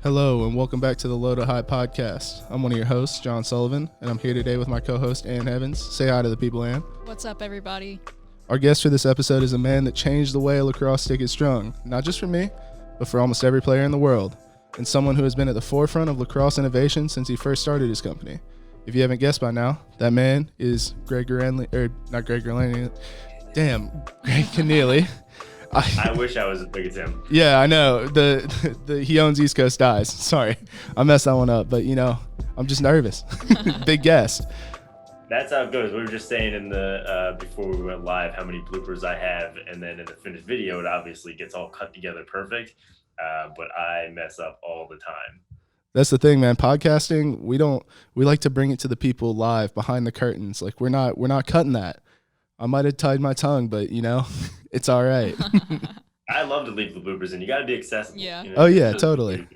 Hello and welcome back to the Low to High podcast. I'm one of your hosts, John Sullivan, and I'm here today with my co-host, Ann Evans. Say hi to the people, Ann. What's up, everybody? Our guest for this episode is a man that changed the way a lacrosse stick is strung, not just for me, but for almost every player in the world, and someone who has been at the forefront of lacrosse innovation since he first started his company. If you haven't guessed by now, that man is Greg Kenneally. I wish I was as big as him. Yeah, I know. He owns East Coast Dyes. Sorry, I messed that one up, but I'm just nervous. Big guest. That's how it goes. We were just saying in the before we went live how many bloopers I have, and then in the finished video, it obviously gets all cut together perfect. But I mess up all the time. That's the thing, man. Podcasting, we like to bring it to the people live behind the curtains. Like we're not cutting that. I might have tied my tongue, but it's all right. I love to leave the bloopers in. You got to be accessible. Yeah. Oh yeah, totally.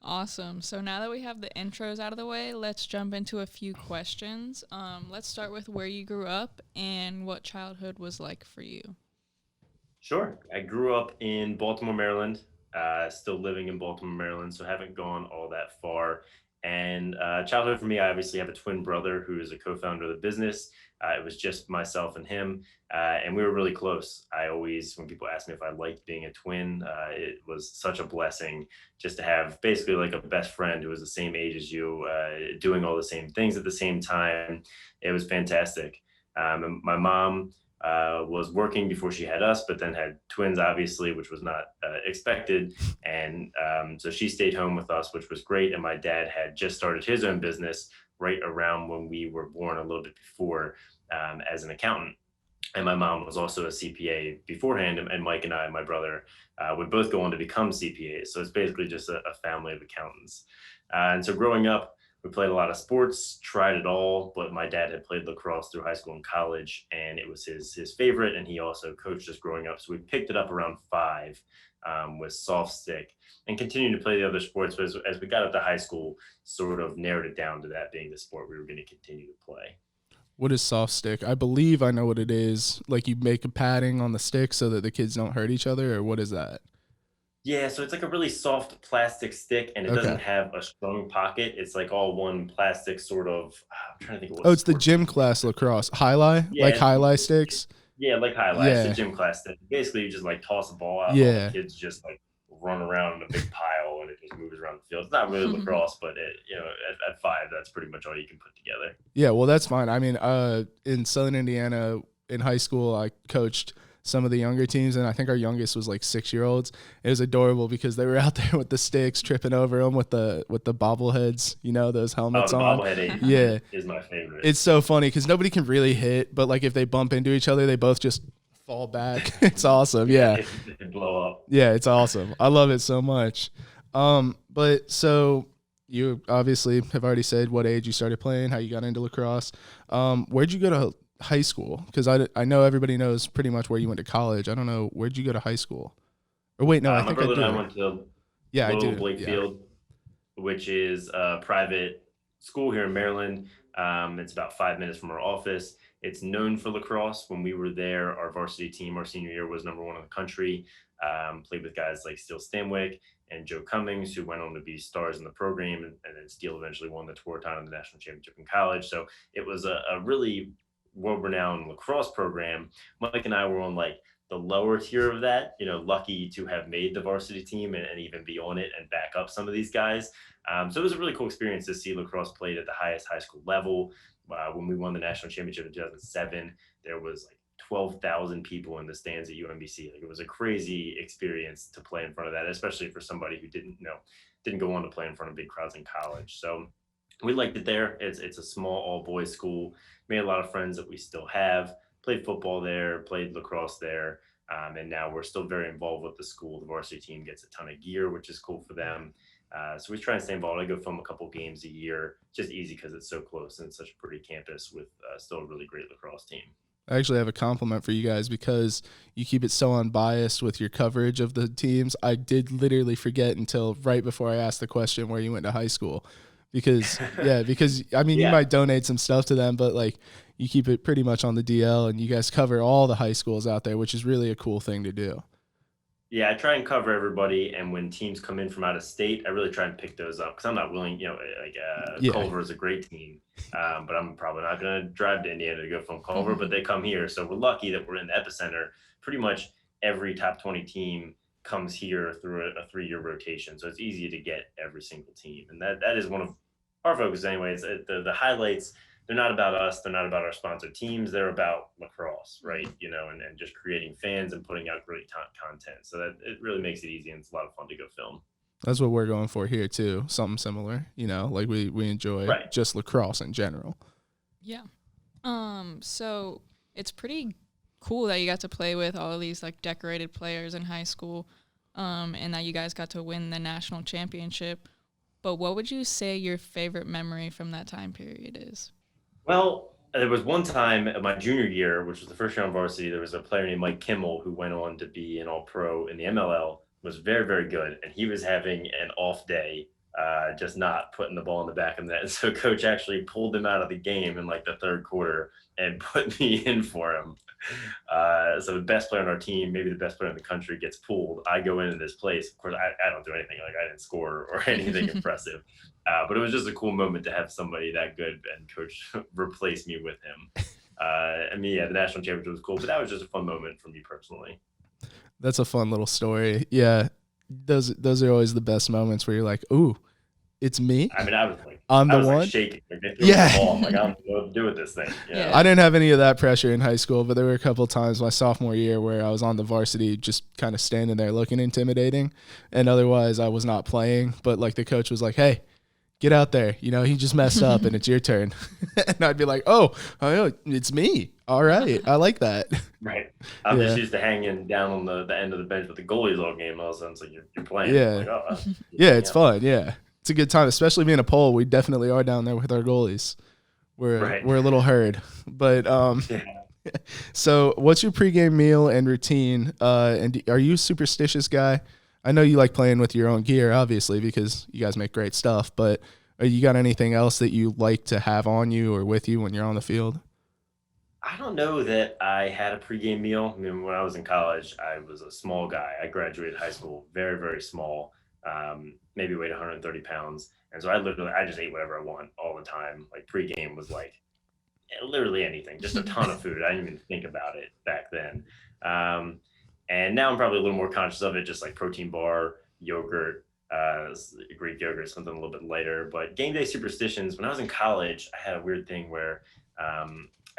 Awesome. So now that we have the intros out of the way, let's jump into a few questions. Let's start with where you grew up and what childhood was like for you. Sure. I grew up in Baltimore, Maryland. Still living in Baltimore, Maryland, so haven't gone all that far. And childhood for me, I obviously have a twin brother who is a co-founder of the business. It was just myself and him, and we were really close. I always, when people ask me if I liked being a twin, it was such a blessing just to have basically like a best friend who was the same age as you, doing all the same things at the same time. It was fantastic. And my mom was working before she had us, but then had twins, obviously, which was not expected. And so she stayed home with us, which was great. And my dad had just started his own business right around when we were born, a little bit before, as an accountant. And my mom was also a CPA beforehand. And Mike and I, my brother, would both go on to become CPAs. So it's basically just a family of accountants. And so growing up, we played a lot of sports, tried it all, but my dad had played lacrosse through high school and college, and it was his favorite, and he also coached us growing up. So we picked it up around 5 with soft stick and continued to play the other sports. But as we got up to high school, sort of narrowed it down to that being the sport we were going to continue to play. What is soft stick? I believe I know what it is. Like you make a padding on the stick so that the kids don't hurt each other, or what is that? Yeah, so it's like a really soft plastic stick, and it doesn't have a strung pocket. It's like all one plastic sort of, I'm trying to think of what. Oh, it's the gym class lacrosse. Highlight? Yeah, like highlight sticks? Yeah, like highlights, Yeah. the gym class stick. Basically, you just like toss a ball out, Yeah. and the kids just like run around in a big pile, and it just moves around the field. It's not really lacrosse, but at 5, that's pretty much all you can put together. Yeah, well, that's fine. I mean, in Southern Indiana, in high school, I coached some of the younger teams, and I think our youngest was like 6-year-olds. It was adorable because they were out there with the sticks, tripping over them with the bobbleheads, those helmets on. Bobblehead is my favorite. It's so funny because nobody can really hit, but like if they bump into each other, they both just fall back. It's awesome. Yeah. It blow up. Yeah, it's awesome. I love it so much. But so you obviously have already said what age you started playing, how you got into lacrosse. Where'd you go to high school? Because I know everybody knows pretty much where you went to college. I don't know, where'd you go to high school? Or wait, no, I think I do. I went to Little Blakefield, which is a private school here in Maryland. It's about 5 minutes from our office. It's known for lacrosse. When we were there, our varsity team, our senior year, was #1 in the country. Played with guys like Steele Stanwyck and Joe Cummings, who went on to be stars in the program, and then Steele eventually won the Tewaaraton the national championship in college. So it was a really world-renowned lacrosse program. Mike and I were on like the lower tier of that, lucky to have made the varsity team and even be on it and back up some of these guys. So it was a really cool experience to see lacrosse played at the highest high school level. When we won the national championship in 2007, there was like 12,000 people in the stands at UMBC. Like it was a crazy experience to play in front of that, especially for somebody who didn't go on to play in front of big crowds in college. So we liked it there. It's a small all boys school. Made a lot of friends that we still have. Played football there, played lacrosse there, and now we're still very involved with the school. The varsity team gets a ton of gear, which is cool for them. So we try and stay involved. I go film a couple games a year, just easy because it's so close and it's such a pretty campus with still a really great lacrosse team. I actually have a compliment for you guys because you keep it so unbiased with your coverage of the teams. I did literally forget until right before I asked the question where you went to high school. Because I mean, you might donate some stuff to them, but like you keep it pretty much on the DL and you guys cover all the high schools out there, which is really a cool thing to do. Yeah, I try and cover everybody, and when teams come in from out of state, I really try and pick those up because I'm not willing. Like Yeah. Culver is a great team, but I'm probably not going to drive to Indiana to go from Culver. But they come here, so we're lucky that we're in the epicenter. Pretty much every top 20 team comes here through a 3-year rotation, so it's easy to get every single team, and that is one of our focus anyway. It's the highlights. They're not about us. They're not about our sponsored teams. They're about lacrosse, right? And just creating fans and putting out great content. So that it really makes it easy, and it's a lot of fun to go film. That's what we're going for here too. Something similar, like we enjoy Right. just lacrosse in general. Yeah. So it's pretty cool that you got to play with all of these like decorated players in high school, and that you guys got to win the national championship. But what would you say your favorite memory from that time period is? Well, there was one time in my junior year, which was the first year on varsity, there was a player named Mike Kimmel who went on to be an all-pro in the MLL, was very, very good, and he was having an off day, just not putting the ball in the back of the net. So coach actually pulled him out of the game in like the third quarter and put me in for him. So the best player on our team, maybe the best player in the country, gets pulled. I go into this place. Of course, I don't do anything. Like I didn't score or anything impressive. But it was just a cool moment to have somebody that good and coach replace me with him. Yeah, the national championship was cool, but that was just a fun moment for me personally. That's a fun little story. Yeah, those are always the best moments where you're like, "Ooh, it's me." I mean, I was I'm the one. like shaking. Like they threw Yeah. the ball. I'm like, I don't know what to do with this thing. Yeah. I didn't have any of that pressure in high school, but there were a couple of times my sophomore year where I was on the varsity just kind of standing there looking intimidating, and otherwise I was not playing. But like the coach was like, "Hey, get out there. He just messed up and it's your turn." And I'd be like, oh, it's me. All right. I like that. Right. I'm just used to hanging down on the end of the bench with the goalies all game. All of a sudden, it's like you're playing. Yeah. Like, oh, yeah, it's fun. Yeah. It's a good time, especially being a pole. We definitely are down there with our goalies. We're a little herd. But yeah. So what's your pregame meal and routine? And are you a superstitious guy? I know you like playing with your own gear, obviously, because you guys make great stuff, but you got anything else that you like to have on you or with you when you're on the field? I don't know that I had a pregame meal. I mean, when I was in college, I was a small guy. I graduated high school very, very small, maybe weighed 130 pounds. And so I just ate whatever I want all the time. Like pregame was like literally anything, just a ton of food. I didn't even think about it back then. And now I'm probably a little more conscious of it, just like protein bar, yogurt, Greek yogurt, something a little bit lighter. But game day superstitions, when I was in college, I had a weird thing where I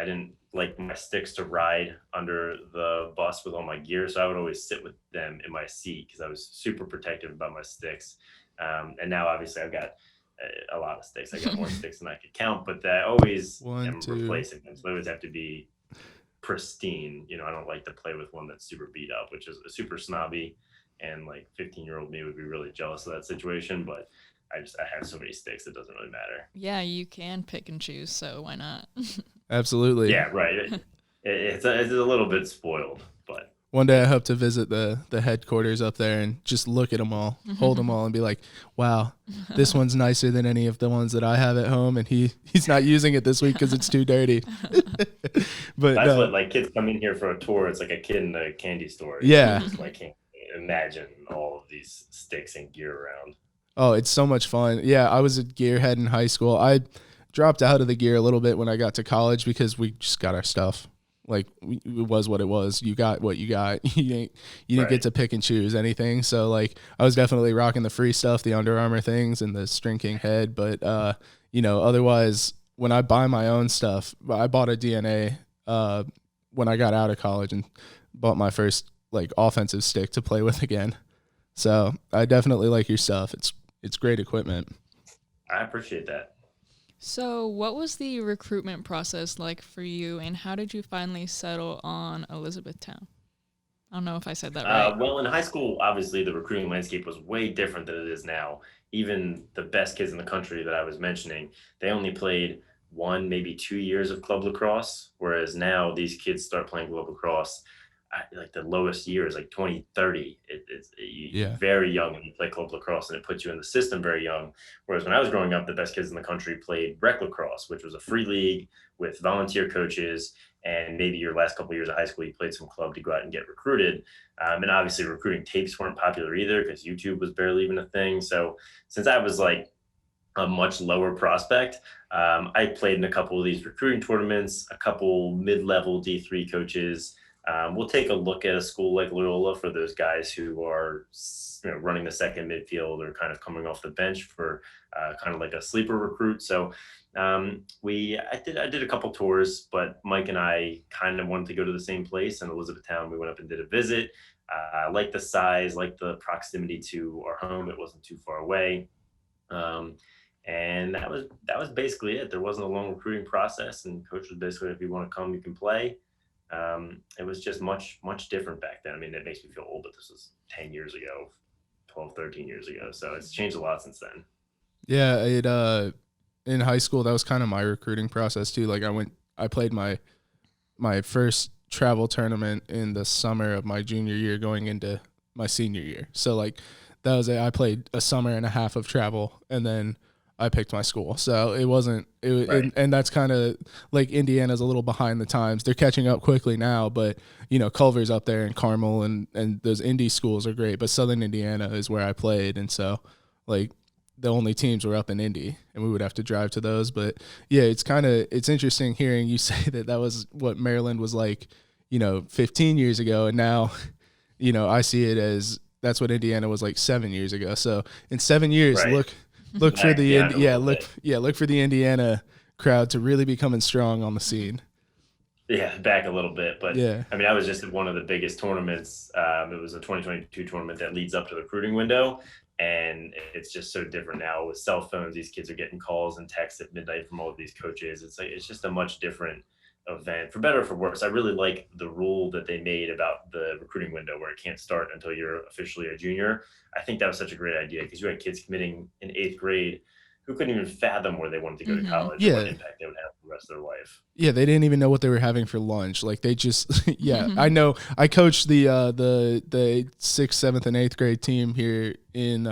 didn't like my sticks to ride under the bus with all my gear. So I would always sit with them in my seat because I was super protective about my sticks. And now obviously I've got a lot of sticks. I got more sticks than I could count, but I always am replacing them. So they always have to be pristine. I don't like to play with one that's super beat up, which is a super snobby, and like 15-year-old me would be really jealous of that situation. But I have so many sticks, it doesn't really matter. Yeah, you can pick and choose, so why not? Absolutely. Yeah, right. It's a little bit spoiled, but one day I hope to visit the headquarters up there and just look at them all, hold them all, and be like, wow, this one's nicer than any of the ones that I have at home, and he's not using it this week because it's too dirty. But that's what, like, kids come in here for a tour. It's like a kid in a candy store. Yeah. Just, like, can't imagine all of these sticks and gear around. Oh, it's so much fun. Yeah, I was a gearhead in high school. I dropped out of the gear a little bit when I got to college because we just got our stuff. Like, it was what it was. You got what you got. You didn't get to pick and choose anything. So, like, I was definitely rocking the free stuff, the Under Armour things and the String King head. But, otherwise, when I buy my own stuff, I bought a DNA when I got out of college and bought my first, like, offensive stick to play with again. So, I definitely like your stuff. It's great equipment. I appreciate that. So what was the recruitment process like for you, and how did you finally settle on Elizabethtown? I don't know if I said that right. Well, in high school, obviously, the recruiting landscape was way different than it is now. Even the best kids in the country that I was mentioning, they only played 1, maybe 2 years of club lacrosse, whereas now these kids start playing club lacrosse like the lowest year is like 20, 30. You're Yeah. very young when you play club lacrosse, and it puts you in the system very young. Whereas when I was growing up, the best kids in the country played rec lacrosse, which was a free league with volunteer coaches. And maybe your last couple of years of high school, you played some club to go out and get recruited. And obviously, recruiting tapes weren't popular either because YouTube was barely even a thing. So since I was like a much lower prospect, I played in a couple of these recruiting tournaments, a couple mid-level D3 coaches. We'll take a look at a school like Loyola for those guys who are running the second midfield or kind of coming off the bench for kind of like a sleeper recruit. So I did a couple tours, but Mike and I kind of wanted to go to the same place in Elizabethtown. We went up and did a visit. Like the size, like the proximity to our home. It wasn't too far away. And that was basically it. There wasn't a long recruiting process, and coach was basically, if you want to come, you can play. It was just much different back then. I mean, it makes me feel old, but this was 10 years ago, 12, 13 years ago. So it's changed a lot since then. Yeah, it in high school, that was kind of my recruiting process too. Like I played my first travel tournament in the summer of my junior year going into my senior year. So like that was I played a summer and a half of travel, and then I picked my school. So it wasn't Right. and that's kind of like Indiana's a little behind the times. They're catching up quickly now, but Culver's up there and Carmel and those Indy schools are great, but Southern Indiana is where I played, and so like the only teams were up in Indy, and we would have to drive to those. But yeah, it's interesting hearing you say that was what Maryland was like, 15 years ago, and now, I see it as that's what Indiana was like 7 years ago. So in 7 years, Right. look for the look for the Indiana crowd to really be coming strong on the scene. Yeah, back a little bit, but Yeah. I mean, I was just at one of the biggest tournaments. It was a 2022 tournament that leads up to the recruiting window, and it's just so different now with cell phones. These kids are getting calls and texts at midnight from all of these coaches. It's just a much different event, for better or for worse. I really like the rule that they made about the recruiting window where it can't start until you're officially a junior. I think that was such a great idea because you had kids committing in 8th grade who couldn't even fathom where they wanted to go to college, or what impact they would have for the rest of their life. Yeah, they didn't even know what they were having for lunch. Like they just, I know. I coached the 6th, 7th, and 8th grade team here in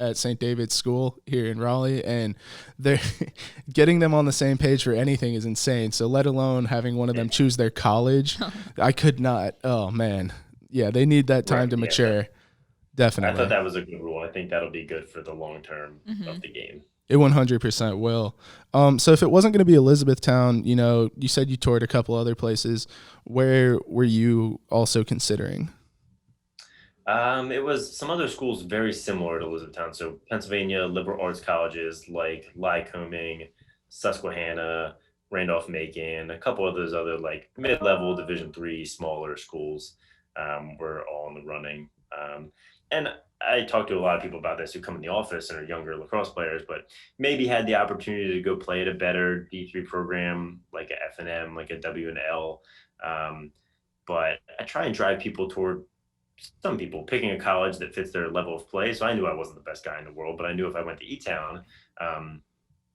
at St. David's School here in Raleigh, and they're getting them on the same page for anything is insane. So let alone having one of them choose their college, I could not. Oh man, yeah, they need that time to mature. Definitely, I thought that was a good rule. I think that'll be good for the long term of the game. It 100% will. So if it wasn't going to be Elizabethtown, you said you toured a couple other places. Where were you also considering? It was some other schools very similar to Elizabethtown. So Pennsylvania liberal arts colleges like Lycoming, Susquehanna, Randolph-Macon, a couple of those other like mid-level Division III smaller schools were all in the running. And I talked to a lot of people about this who come in the office and are younger lacrosse players, but maybe had the opportunity to go play at a better D3 program like a F&M, like a W&L. But I try and drive people toward some people picking a college that fits their level of play. So I knew I wasn't the best guy in the world, but I knew if I went to E-Town,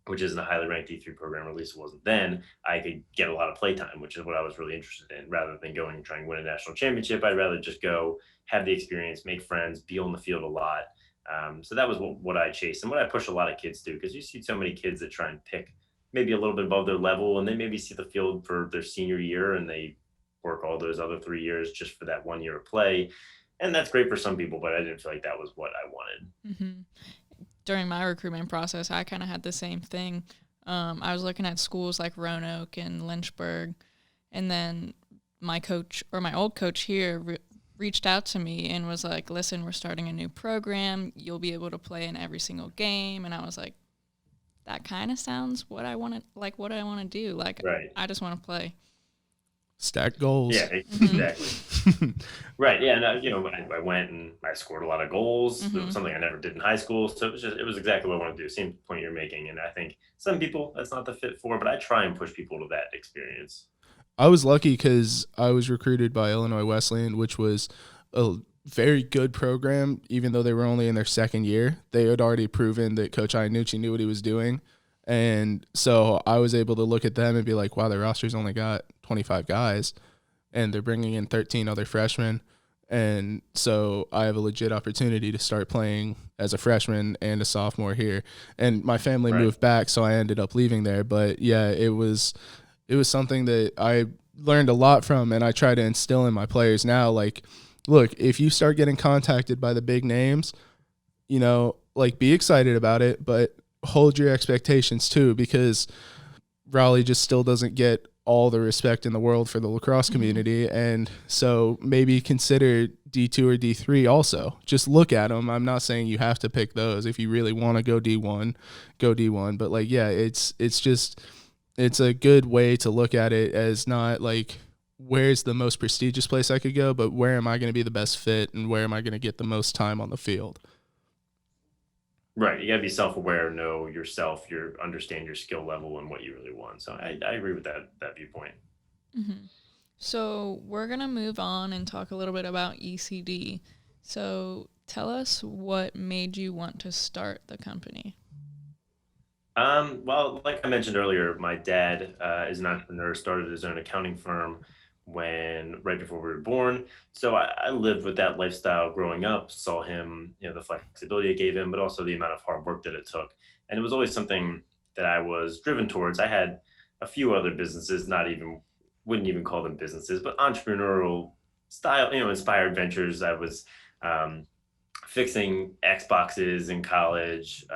which isn't a highly ranked D3 program, or at least it wasn't then, I could get a lot of play time, which is what I was really interested in. Rather than going and trying to win a national championship, I'd rather just go, have the experience, make friends, be on the field a lot. So that was what I chased and what I push a lot of kids to, because you see so many kids that try and pick maybe a little bit above their level, and they maybe see the field for their senior year and they work all those other 3 years just for that 1 year of play. And that's great for some people, but I didn't feel like that was what I wanted. During my recruitment process, I kind of had the same thing. I was looking at schools like Roanoke and Lynchburg, and then my old coach here reached out to me and was like, listen, we're starting a new program. You'll be able to play in every single game. And I was like, that kind of sounds what I want to do. Like, right. I just want to play. Stack goals. Yeah, exactly. Right. Yeah. No, I went and I scored a lot of goals. It was something I never did in high school. So it was exactly what I wanted to do. Same point you're making. And I think some people that's not the fit for, but I try and push people to that experience. I was lucky because I was recruited by Illinois Wesleyan, which was a very good program. Even though they were only in their second year, they had already proven that Coach Iannucci knew what he was doing. And so I was able to look at them and be like, wow, their roster's only got 25 guys. and they're bringing in 13 other freshmen. And so I have a legit opportunity to start playing as a freshman and a sophomore here. And my family moved back, so I ended up leaving there. But yeah, it was something that I learned a lot from, and I try to instill in my players now. Like, look, if you start getting contacted by the big names, you know, like, be excited about it, but hold your expectations too, because Raleigh just still doesn't get all the respect in the world for the lacrosse community. And so maybe consider D2 or D3 also. Just look at them. I'm not saying you have to pick those. If you really want to go D1, go D1. But like, yeah, it's a good way to look at it as not like, where's the most prestigious place I could go, but where am I going to be the best fit and where am I going to get the most time on the field? Right. You got to be self-aware, know yourself, understand your skill level and what you really want. So I agree with that viewpoint. Mm-hmm. So we're going to move on and talk a little bit about ECD. So tell us what made you want to start the company. Well, like I mentioned earlier, my dad is an entrepreneur, started his own accounting firm right before we were born. So I lived with that lifestyle growing up, saw him, the flexibility it gave him, but also the amount of hard work that it took. And it was always something that I was driven towards. I had a few other businesses, wouldn't even call them businesses, but entrepreneurial style, inspired ventures. I was fixing Xboxes in college,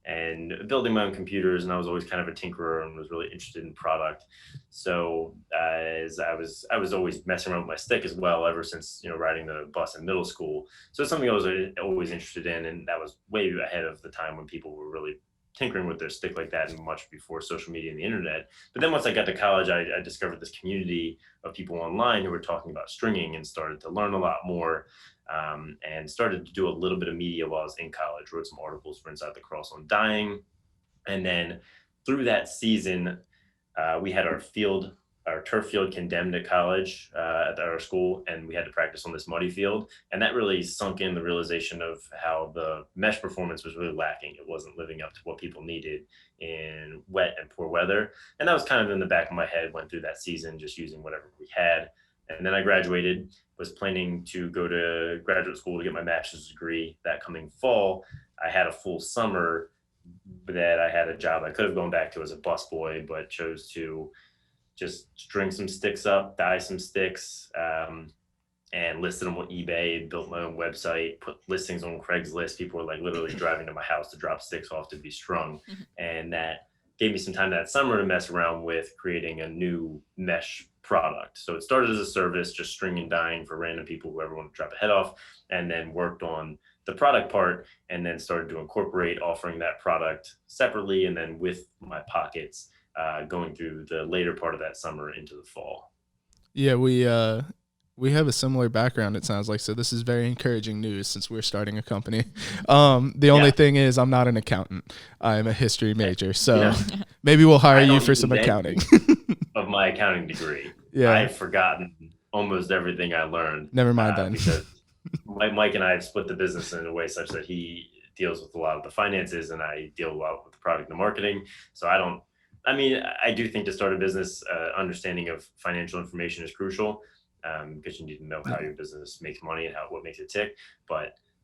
and building my own computers, and I was always kind of a tinkerer and was really interested in product. So as I was always messing around with my stick as well, ever since riding the bus in middle school. So it's something I was always interested in, and that was way ahead of the time when people were really tinkering with their stick like that, and much before social media and the internet. But then once I got to college, I discovered this community of people online who were talking about stringing and started to learn a lot more. And started to do a little bit of media while I was in college, wrote some articles for Inside Lacrosse on dyeing. And then through that season, we had our turf field condemned at college, at our school, and we had to practice on this muddy field. And that really sunk in the realization of how the mesh performance was really lacking. It wasn't living up to what people needed in wet and poor weather. And that was kind of in the back of my head, went through that season just using whatever we had. And then I graduated, was planning to go to graduate school to get my master's degree that coming fall. I had a full summer that I had a job I could have gone back to as a busboy, but chose to just string some sticks up, dye some sticks, and listed them on eBay, built my own website, put listings on Craigslist. People were like literally driving to my house to drop sticks off to be strung. And that gave me some time that summer to mess around with creating a new mesh product. So it started as a service, just stringing and dyeing for random people, whoever wanted to drop a head off, and then worked on the product part, and then started to incorporate offering that product separately and then with my pockets, going through the later part of that summer into the fall. Yeah, we have a similar background, it sounds like. So this is very encouraging news since we're starting a company. The only thing is I'm not an accountant. I'm a history major. So maybe we'll hire you for some accounting. Of my accounting degree. Yeah. I've forgotten almost everything I learned. Never mind then. Because Mike and I have split the business in a way such that he deals with a lot of the finances and I deal a lot with the product and marketing. So I do think to start a business, understanding of financial information is crucial, because you need to know how your business makes money and what makes it tick.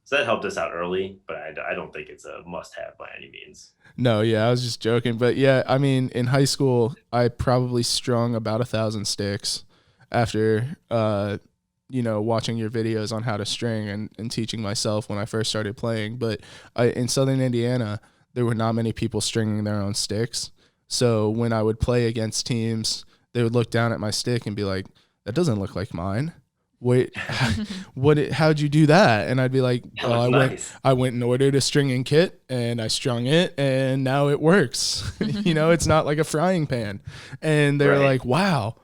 So that helped us out early, but I don't think it's a must-have by any means. No, yeah, I was just joking. But yeah, I mean, in high school, I probably strung about 1,000 sticks after, watching your videos on how to string and teaching myself when I first started playing. But in Southern Indiana, there were not many people stringing their own sticks. So when I would play against teams, they would look down at my stick and be like, that doesn't look like mine. Wait, how'd you do that? And I'd be like, I went and ordered a stringing kit and I strung it and now it works. It's not like a frying pan. And they were like, wow,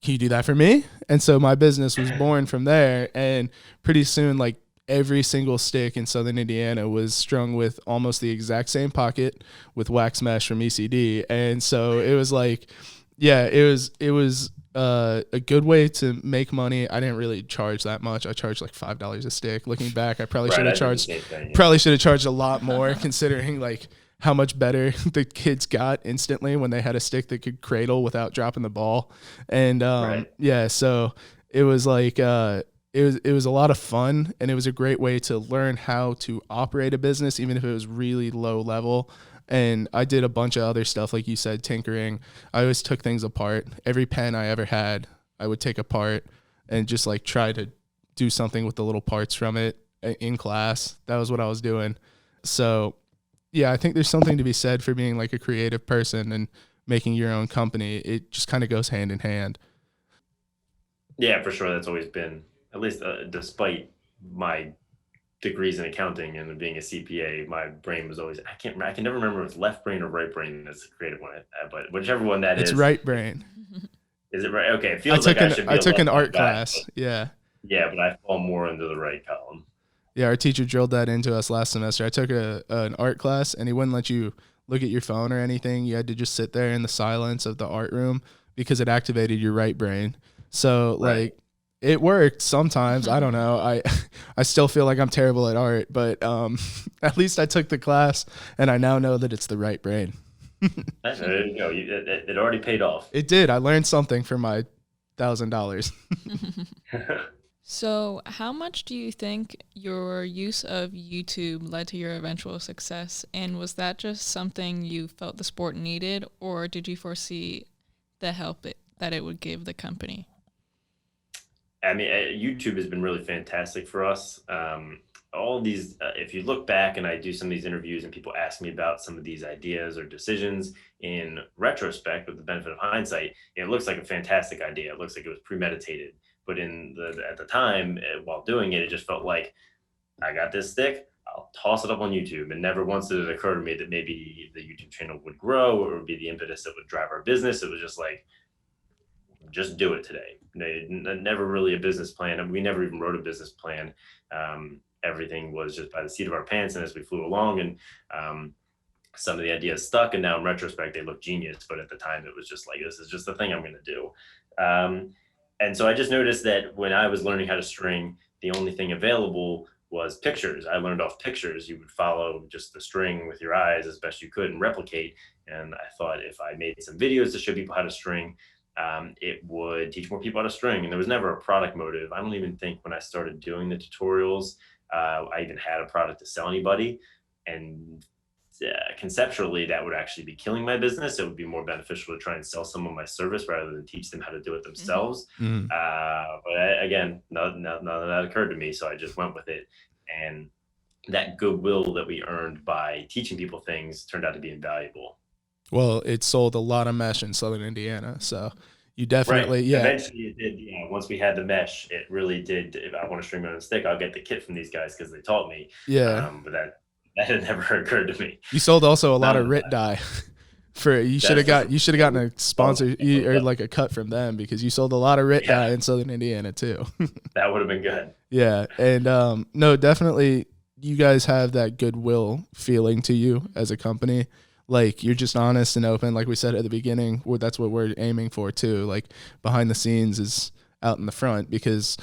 can you do that for me? And so my business was born from there. And pretty soon, like every single stick in Southern Indiana was strung with almost the exact same pocket with wax mesh from ECD. And so it was like, yeah, it was a good way to make money. I didn't really charge that much. I charged like $5 a stick. Looking back, I probably should have charged a lot more, considering like how much better the kids got instantly when they had a stick that could cradle without dropping the ball. And Right. yeah, so it was like it was a lot of fun, and it was a great way to learn how to operate a business, even if it was really low level. And I did a bunch of other stuff, like you said, tinkering. I always took things apart. Every pen I ever had, I would take apart and just like try to do something with the little parts from it in class. That was what I was doing. So yeah, I think there's something to be said for being like a creative person and making your own company. It just kind of goes hand in hand. Yeah, for sure. That's always been, at least despite my degrees in accounting and being a CPA, my brain was always, I can never remember if it's left brain or right brain that's the creative one, but whichever one that It's right brain. is it right? Okay, it I feels like took I an should be I a took left an art guy, class. but Yeah. yeah, but I fall more into the right column. Yeah, our teacher drilled that into us last semester. I took an art class, and he wouldn't let you look at your phone or anything. You had to just sit there in the silence of the art room because it activated your right brain. So Right. like it worked sometimes. I don't know. I still feel like I'm terrible at art, but at least I took the class, and I now know that it's the right brain. There you go. It already paid off. It did. I learned something for my $1,000. So, how much do you think your use of YouTube led to your eventual success? And was that just something you felt the sport needed, or did you foresee the help that it would give the company? I mean, YouTube has been really fantastic for us. All these, if you look back and I do some of these interviews and people ask me about some of these ideas or decisions in retrospect, with the benefit of hindsight, it looks like a fantastic idea. It looks like it was premeditated. But at the time, while doing it, it just felt like I got this stick. I'll toss it up on YouTube. And never once did it occur to me that maybe the YouTube channel would grow or it would be the impetus that would drive our business. It was just like, just do it today. Never really a business plan. I mean, we never even wrote a business plan. Everything was just by the seat of our pants. And as we flew along, and some of the ideas stuck. And now in retrospect, they look genius. But at the time, it was just like, this is just the thing I'm going to do. And so I just noticed that when I was learning how to string, the only thing available was pictures. I learned off pictures. You would follow just the string with your eyes as best you could and replicate. And I thought if I made some videos to show people how to string, it would teach more people how to string. And there was never a product motive. I don't even think when I started doing the tutorials, I even had a product to sell anybody. And conceptually, that would actually be killing my business. It would be more beneficial to try and sell someone my service rather than teach them how to do it themselves. Mhm. Again, none of that occurred to me. So I just went with it. And that goodwill that we earned by teaching people things turned out to be invaluable. Well, it sold a lot of mesh in Southern Indiana, so you Right. definitely, yeah, Eventually it did. Yeah. Once we had the mesh, it really did. If I want to string my own stick, I'll get the kit from these guys because they taught me. yeah. But that had never occurred to me. You sold also a lot of Nonetheless, RIT dye. For you should that's have for got sure. you should have gotten a sponsor or Yeah. like a cut from them because you sold a lot of RIT Yeah, dye in Southern Indiana too. that would have been good. Yeah, and no, definitely you guys have that goodwill feeling to you as a company. Like you're just honest and open, like we said at the beginning. That's what we're aiming for too. Like behind the scenes is out in the front because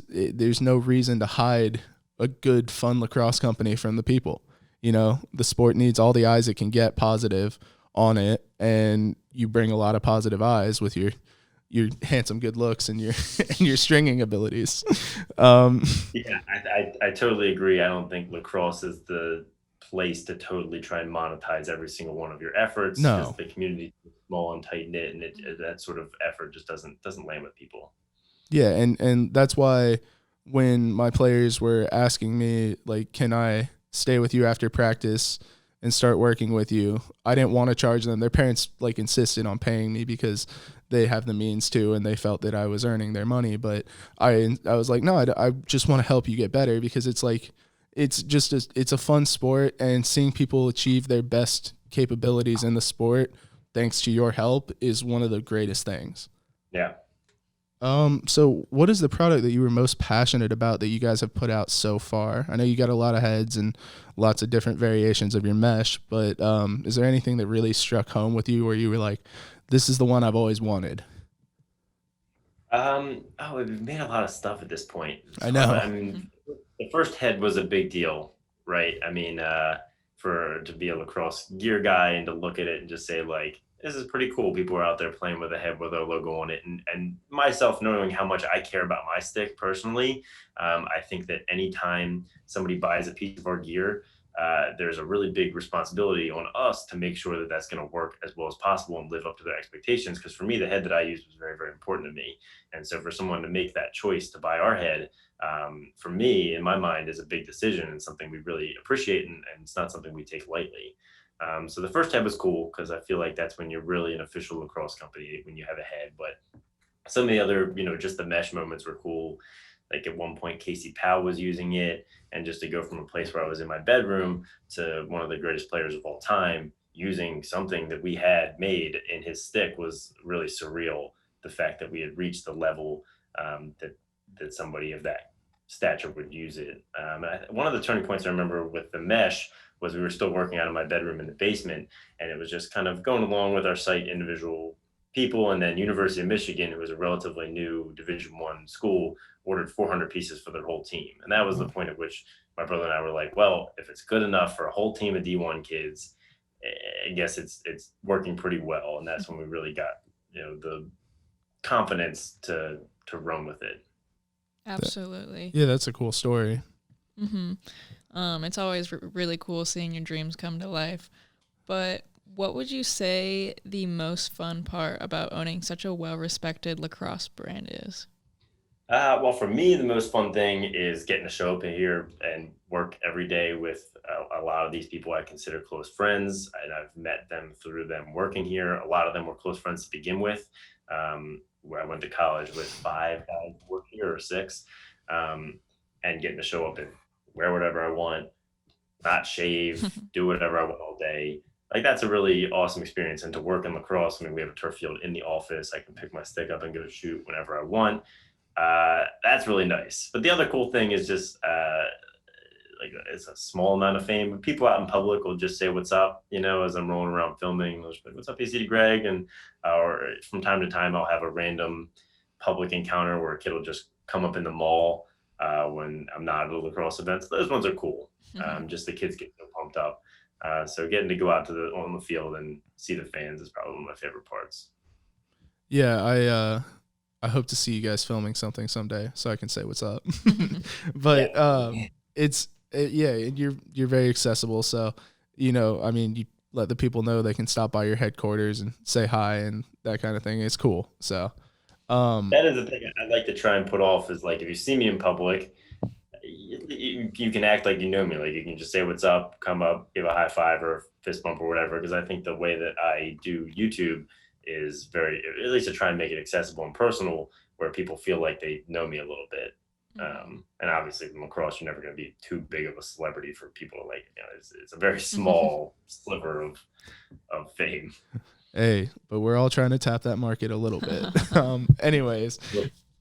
there's no reason to hide a good fun lacrosse company from the people. You know, the sport needs all the eyes it can get positive on it, and you bring a lot of positive eyes with your handsome good looks and your and your stringing abilities. Um, Yeah, I totally agree. I don't think lacrosse is the place to totally try and monetize every single one of your efforts because no, the community is small and tight knit, and that sort of effort just doesn't land with people. yeah, and that's why when my players were asking me like, can I stay with you after practice and start working with you, I didn't want to charge them. Their parents like insisted on paying me because they have the means to, and they felt that I was earning their money. But I was like, no, I just want to help you get better because it's like it's a fun sport, and seeing people achieve their best capabilities in the sport thanks to your help is one of the greatest things. Yeah. So what is the product that you were most passionate about that you guys have put out so far? I know you got a lot of heads and lots of different variations of your mesh, but is there anything that really struck home with you where you were like, this is the one I've always wanted? Oh, we've made a lot of stuff at this point. It's I hard. know. I mean, the first head was a big deal, right? I mean, to be a lacrosse gear guy and to look at it and just say like, this is pretty cool. People are out there playing with a head with our logo on it. And myself knowing how much I care about my stick personally, I think that anytime somebody buys a piece of our gear, there's a really big responsibility on us to make sure that that's going to work as well as possible and live up to their expectations. Because for me, the head that I use was very, very important to me. And so for someone to make that choice to buy our head, for me, in my mind, is a big decision and something we really appreciate. And it's not something we take lightly. So the first head was cool because I feel like that's when you're really an official lacrosse company, when you have a head. But some of the other, just the mesh moments were cool. Like at one point, Casey Powell was using it. And just to go from a place where I was in my bedroom to one of the greatest players of all time using something that we had made in his stick was really surreal. The fact that we had reached the level that somebody of that stature would use it. One of the turning points I remember with the mesh was we were still working out of my bedroom in the basement, and it was just kind of going along with our site individual people. And then University of Michigan, who was a relatively new Division I school, ordered 400 pieces for their whole team. And that was the point at which my brother and I were like, well, if it's good enough for a whole team of D1 kids, I guess it's working pretty well. And that's when we really got, the confidence to run with it. Absolutely. Yeah, that's a cool story. Mm-hmm. It's always really cool seeing your dreams come to life. But what would you say the most fun part about owning such a well-respected lacrosse brand is? Well, for me, the most fun thing is getting to show up here and work every day with a lot of these people I consider close friends, and I've met them through them working here. A lot of them were close friends to begin with, where I went to college with 5 guys who work here, or 6, and getting to show up and wear whatever I want, not shave, do whatever I want all day. Like, that's a really awesome experience. And to work in lacrosse, I mean, we have a turf field in the office. I can pick my stick up and go shoot whenever I want. That's really nice. But the other cool thing is just like, it's a small amount of fame, but people out in public will just say what's up, as I'm rolling around filming. They'll just be like, what's up, ecdgreg? And or from time to time I'll have a random public encounter where a kid will just come up in the mall when I'm not at a lacrosse event. So those ones are cool. Just the kids get so pumped up. So getting to go out on the field and see the fans is probably one of my favorite parts. Yeah, I hope to see you guys filming something someday so I can say what's up. But you're very accessible. So, I mean, you let the people know they can stop by your headquarters and say hi and that kind of thing. It's cool. So that is the thing I like to try and put off is, like, if you see me in public, you can act like you know me. Like, you can just say what's up, come up, give a high five or a fist bump or whatever. Because I think the way that I do YouTube is at least to try and make it accessible and personal, where people feel like they know me a little bit. And obviously in lacrosse, you're never going to be too big of a celebrity for people to like. It's a very small sliver of fame. Hey, but we're all trying to tap that market a little bit. Anyways,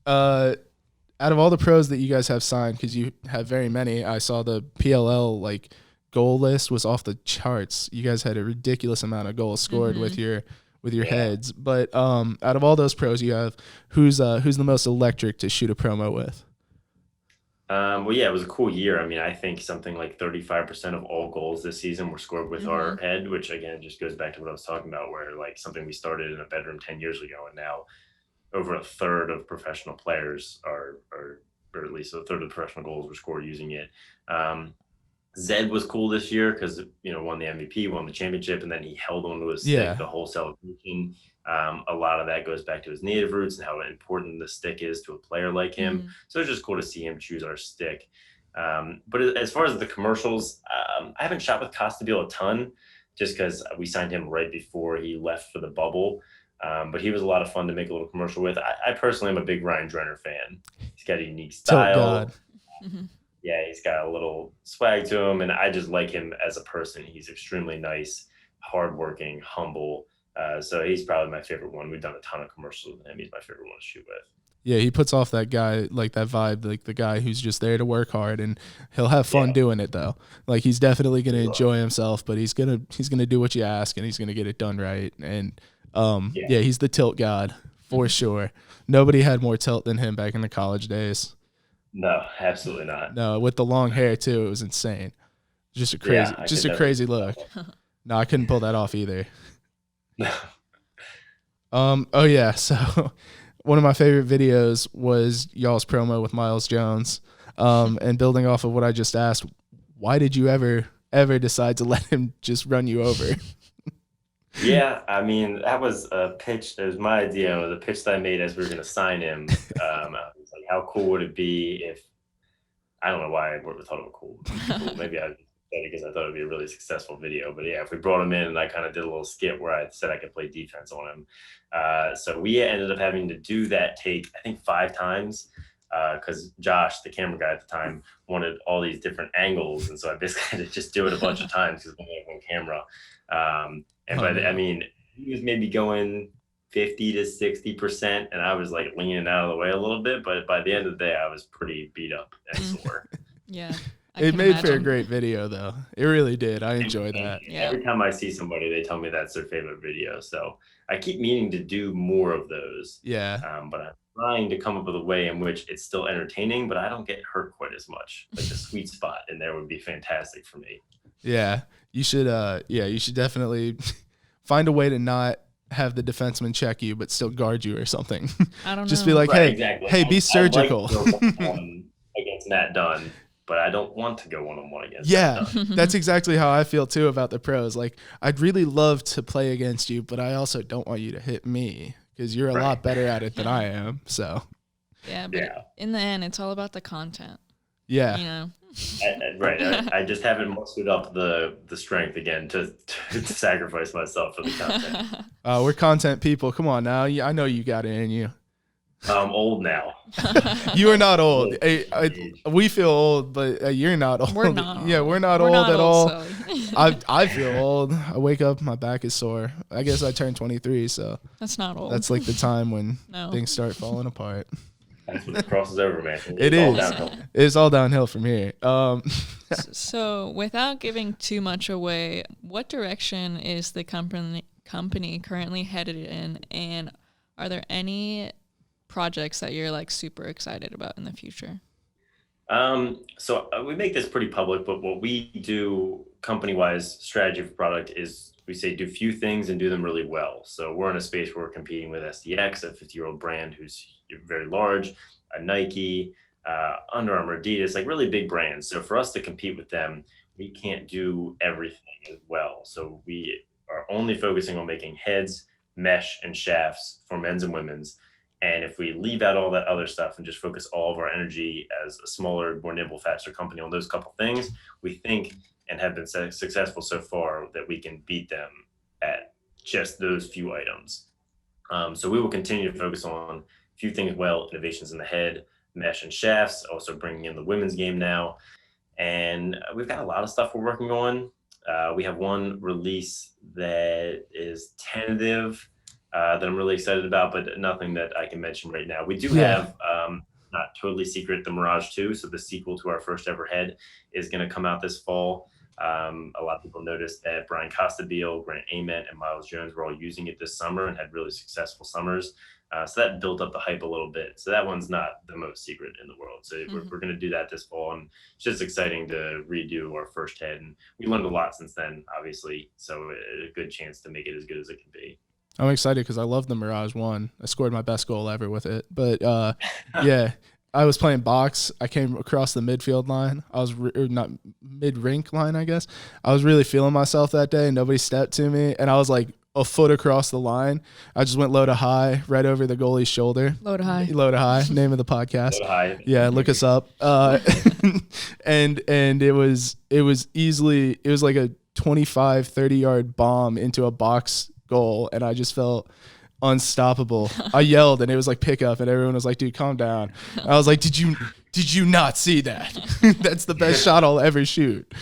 out of all the pros that you guys have signed, because you have very many, I saw the PLL goal list was off the charts. You guys had a ridiculous amount of goals scored with your heads. But out of all those pros you have, who's the most electric to shoot a promo with? Well, yeah, it was a cool year. I mean, I think something like 35% of all goals this season were scored with our head, which again just goes back to what I was talking about, where like something we started in a bedroom 10 years ago, and now over a third of professional players or at least a third of the professional goals were scored using it. Zed was cool this year because, won the MVP, won the championship, and then he held on to his stick the whole celebration. A lot of that goes back to his native roots and how important the stick is to a player like him. So it's just cool to see him choose our stick. But as far as the commercials, I haven't shot with Costabile a ton just because we signed him right before he left for the bubble. But he was a lot of fun to make a little commercial with. I personally am a big Ryan Drenner fan. He's got a unique style. Yeah, he's got a little swag to him, and I just like him as a person. He's extremely nice, hardworking, humble. So he's probably my favorite one. We've done a ton of commercials with him. He's my favorite one to shoot with. Yeah, he puts off that guy, like that vibe, like the guy who's just there to work hard, and he'll have fun doing it though. Like, he's definitely gonna enjoy himself, but he's gonna do what you ask, and he's gonna get it done right. And he's the tilt god for sure. Nobody had more tilt than him back in the college days. No, absolutely not. No, with the long hair too, it was insane. Just a crazy, Yeah, just a crazy look. No, I couldn't pull that off either. Oh yeah. So one of my favorite videos was y'all's promo with Miles Jones. And building off of what I just asked, why did you ever decide to let him just run you over? Yeah, I mean, that was a pitch. It was my idea. It was a pitch that I made as we were going to sign him. I was like, how cool would it be if, I don't know why I thought it was cool. Maybe I said it because I thought it would be a really successful video. But yeah, if we brought him in and I kind of did a little skit where I said I could play defense on him. So we ended up having to do that take, I think, 5 times. Because Josh, the camera guy at the time, wanted all these different angles, and so I basically had to just do it a bunch of times because we only have one camera. I mean, he was maybe going 50 to 60%, and I was like leaning out of the way a little bit. But by the end of the day, I was pretty beat up and sore. Yeah, it made for a great video, though. It really did. I enjoyed that. Yeah. Every time I see somebody, they tell me that's their favorite video. So I keep meaning to do more of those. Yeah. But I'm trying to come up with a way in which it's still entertaining, but I don't get hurt quite as much. Like the sweet spot in there would be fantastic for me. Yeah. You should definitely find a way to not have the defenseman check you, but still guard you or something. I don't know. Just be like, right, hey, exactly. Hey, be surgical. I'd like to go against Matt Dunn, but I don't want to go one-on-one against Matt Dunn. That's exactly how I feel too about the pros. Like, I'd really love to play against you, but I also don't want you to hit me because you're a lot better at it than I am. So yeah, but in the end, it's all about the content. Yeah. You know. I just haven't mustered up the strength again to sacrifice myself for the content. We're content people. Come on now. I know you got it in you. I'm old now. You are not old. We feel old, but you're not old. We're not. Yeah, we're not old at all. I feel old. I wake up, my back is sore. I guess I turned 23, so that's not old. That's like the time when things start falling apart. That's what crosses over, man. It's all downhill from here. So, without giving too much away, what direction is the company currently headed in, and are there any projects that you're like super excited about in the future? So we make this pretty public, but what we do company-wise strategy for product is we say do few things and do them really well. So we're in a space where we're competing with SDX, a 50-year-old brand who's very large, a Nike, Under Armour, Adidas, like really big brands. So for us to compete with them, we can't do everything as well. So we are only focusing on making heads, mesh, and shafts for men's and women's. And if we leave out all that other stuff and just focus all of our energy as a smaller, more nimble, faster company on those couple things, we think and have been successful so far that we can beat them at just those few items. So we will continue to focus on a few things well, innovations in the head, mesh and shafts, also bringing in the women's game now. And we've got a lot of stuff we're working on. We have one release that is tentative, that I'm really excited about, but nothing that I can mention right now. We do have, not totally secret, the Mirage 2. So the sequel to our first ever head is going to come out this fall. A lot of people noticed that Brian Costabile, Grant Ament, and Miles Jones were all using it this summer and had really successful summers. So that built up the hype a little bit. So that one's not the most secret in the world. So we're going to do that this fall. And it's just exciting to redo our first head. And we learned a lot since then, obviously. So a good chance to make it as good as it can be. I'm excited because I love the Mirage 1. I scored my best goal ever with it. But, yeah, I was playing box. I came across the midfield line. I was not mid-rink line, I guess. I was really feeling myself that day. Nobody stepped to me, and I was like a foot across the line. I just went low to high, right over the goalie's shoulder. Low to high. Low to high, name of the podcast. Low to high. Yeah, look us up. And it was like a 25, 30-yard bomb into a box goal, and I just felt unstoppable. I yelled, and it was like pickup, and everyone was like, dude, calm down. I was like, did you not see that? That's the best shot I'll ever shoot.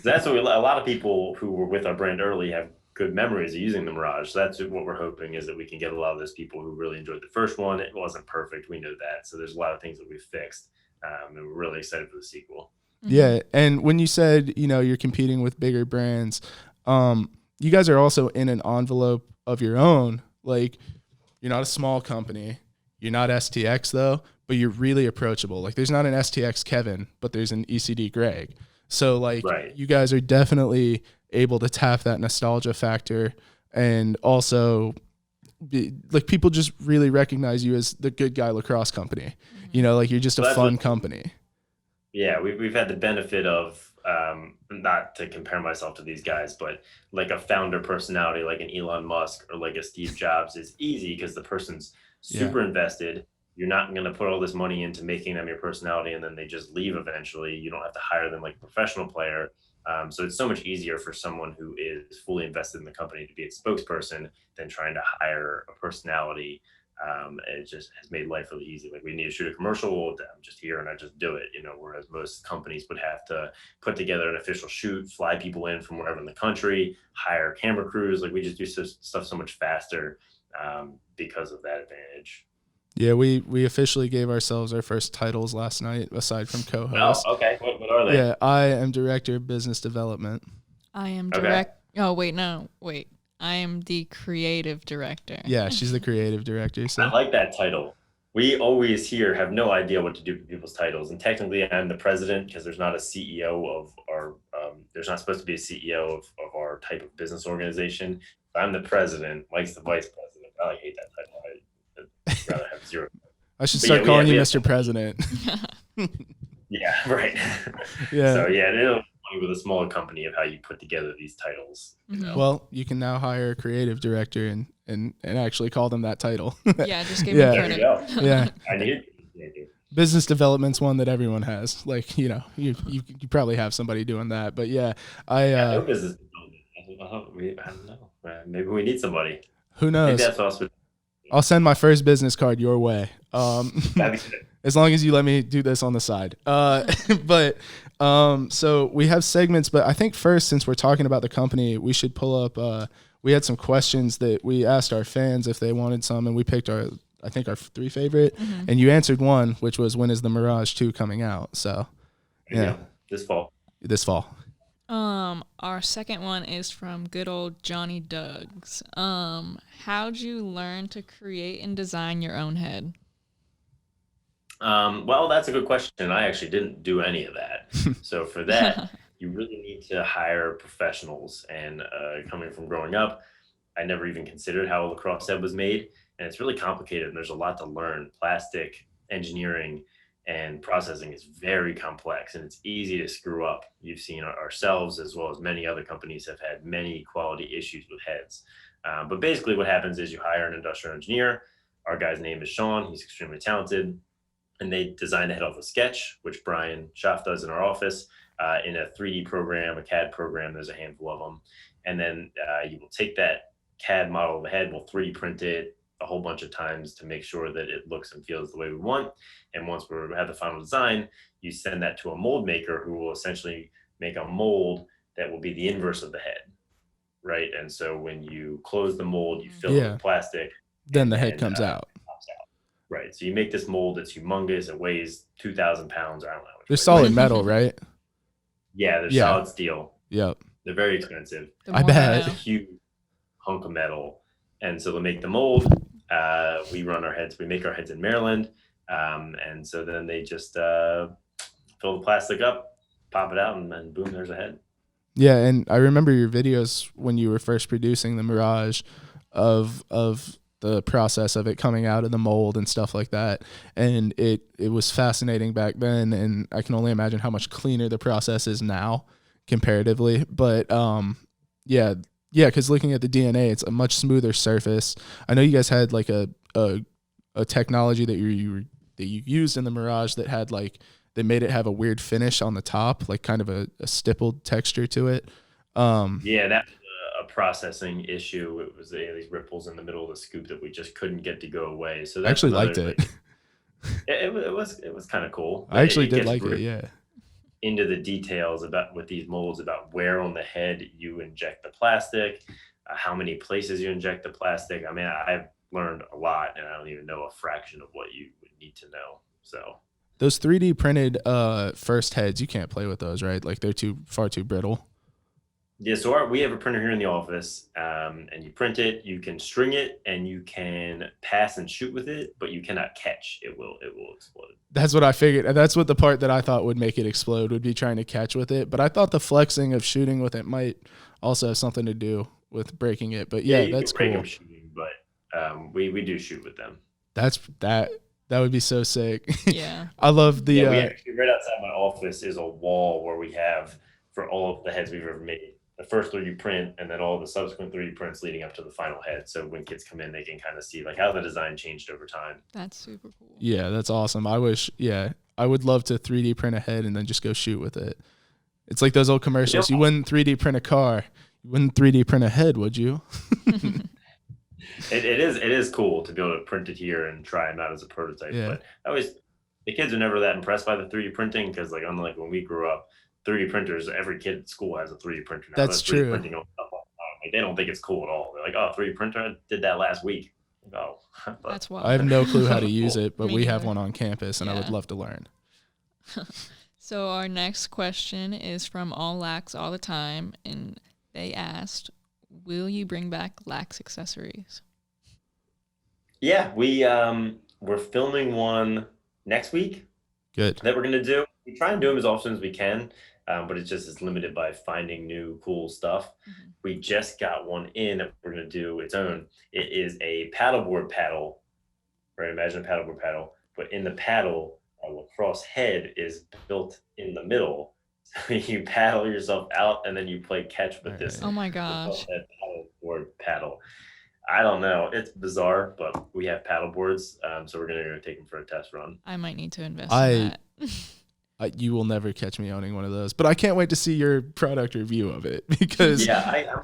That's what a lot of people who were with our brand early have good memories of using the Mirage. So that's what we're hoping, is that we can get a lot of those people who really enjoyed the first one. It wasn't perfect, we know that. So there's a lot of things that we've fixed, and we're really excited for the sequel. Yeah, and when you said, you're competing with bigger brands, you guys are also in an envelope of your own. Like, you're not a small company. You're not STX, though, but you're really approachable. Like, there's not an STX Kevin, but there's an ecdgreg. So like Right. you guys are definitely able to tap that nostalgia factor, and also like people just really recognize you as the good guy lacrosse company. You know, like you're just a Well, fun company. yeah, we've had the benefit of, not to compare myself to these guys, but like a founder personality, like an Elon Musk or like a Steve Jobs, is easy because the person's Yeah. super invested. You're not going to put all this money into making them your personality and then they just leave eventually. You don't have to hire them like a professional player. So it's so much easier for someone who is fully invested in the company to be its spokesperson than trying to hire a personality. It just has made life really easy. Like, we need to shoot a commercial, well, I'm just here and I just do it, whereas most companies would have to put together an official shoot, fly people in from wherever in the country, hire camera crews. Like, we just do stuff so much faster because of that advantage. Yeah, we officially gave ourselves our first titles last night, aside from co-host. Oh, okay. What are they? Yeah, I am director of business development. I am Okay. I am the creative director. Yeah, she's the creative director. So I like that title. We always here have no idea what to do with people's titles, and technically I'm the president because there's not a CEO of our. There's not supposed to be a CEO of our type of business organization. I'm the president. Mike's the vice president. I hate that title. I'd rather have zero. I should But start yeah, calling you have- Mr. President. Yeah, right. Yeah. So yeah, it'll be funny with a smaller company of how you put together these titles. Well, you can now hire a creative director and actually call them that title. Yeah, just give Yeah. me There credit. you go. Yeah. I need it. Business development's one that everyone has. Like, you probably have somebody doing that. But yeah, No business development. I don't know. Maybe we need somebody. who Maybe knows? that's us. I'll send my first business card your way. That'd be good. As long as you let me do this on the side. But so we have segments, but I think first, since we're talking about the company, we should pull up, we had some questions that we asked our fans if they wanted some, and we picked our 3 favorite, and you answered one, which was, when is the Mirage 2 coming out? So yeah, This fall. this fall. Our second one is from good old Johnny Duggs. How'd you learn to create and design your own head? Well, that's a good question. I actually didn't do any of that. So for that, you really need to hire professionals. And coming from growing up, I never even considered how a lacrosse head was made. And it's really complicated, and there's a lot to learn. Plastic engineering and processing is very complex, and it's easy to screw up. You've seen ourselves, as well as many other companies, have had many quality issues with heads. But basically what happens is you hire an industrial engineer. Our guy's name is Sean. He's extremely talented. And they design the head off a sketch, which Brian Schaff does in our office, in a 3D program, a CAD program. There's a handful of them. And then you will take that CAD model of the head, we'll 3D print it a whole bunch of times to make sure that it looks and feels the way we want. And once we have the final design, you send that to a mold maker who will essentially make a mold that will be the inverse of the head, right? And so when you close the mold, you fill it with plastic. Then the head comes out. Right. So you make this mold that's humongous. It weighs 2,000 pounds. I don't know. They're solid metal, right? Yeah, they're solid steel. Yep. They're very expensive. I bet. It's a huge hunk of metal. And so they'll make the mold. We run our heads. We make our heads in Maryland. And so then they just fill the plastic up, pop it out, and then boom, there's a head. Yeah, and I remember your videos when you were first producing the Mirage of the process of it coming out of the mold and stuff like that. And it was fascinating back then, and I can only imagine how much cleaner the process is now comparatively. But yeah, because looking at the DNA, it's a much smoother surface. I know you guys had like a technology that you used in the Mirage that had that made it have a weird finish on the top, like kind of a stippled texture to it. Yeah, that was a processing issue. It was these ripples in the middle of the scoop that we just couldn't get to go away. So that's I actually liked it. It was kind of cool. I actually did like it. Yeah. Into the details with these molds, about where on the head you inject the plastic, how many places you inject the plastic. I mean, I've learned a lot, and I don't even know a fraction of what you would need to know. So those 3D printed first heads, you can't play with those, right? Like they're far too brittle. Yeah, so we have a printer here in the office, and you print it. You can string it, and you can pass and shoot with it, but you cannot catch. It will explode. That's what I figured. That's what the part that I thought would make it explode would be trying to catch with it. But I thought the flexing of shooting with it might also have something to do with breaking it. But Yeah, yeah, you can that's break cool. them shooting, but we do shoot with them. That's that would be so sick. Yeah. I love the Yeah, we actually right outside my office is a wall where we have for all of the heads we've ever made. The first 3D print, and then all the subsequent 3D prints leading up to the final head. So when kids come in, they can kind of see like how the design changed over time. That's super cool. yeah, that's awesome. I wish I would love to 3D print a head and then just go shoot with it. It's like those old commercials. You wouldn't 3D print a car. You wouldn't 3D print a head, would you? It is cool to be able to print it here and try them out as a prototype. Yeah. But the kids are never that impressed by the 3D printing because like unlike when we grew up, 3D printers, every kid at school has a 3D printer now. That's 3D true. Printing all the time. Like, they don't think it's cool at all. They're like, oh, 3D printer, I did that last week. Oh, That's wild. I have no clue how to use it, but Me we have neither. one on campus, and I would Yeah. love to learn. So our next question is from All Lax All the Time, and they asked, "Will you bring back Lax Accessories?" Yeah, we're filming one next week Good. that we're gonna do. We try and do them as often as we can, but it's just limited by finding new cool stuff. Mhm. We just got one in that we're gonna do its own. It is a paddleboard paddle, right? Imagine a paddleboard paddle, but in the paddle, a lacrosse head is built in the middle. So you paddle yourself out, and then you play catch with this Oh my lacrosse gosh. head paddleboard paddle. I don't know. It's bizarre, but we have paddle boards, so we're gonna go take them for a test run. I might need to invest I- in that. You will never catch me owning one of those, but I can't wait to see your product review of it because Yeah,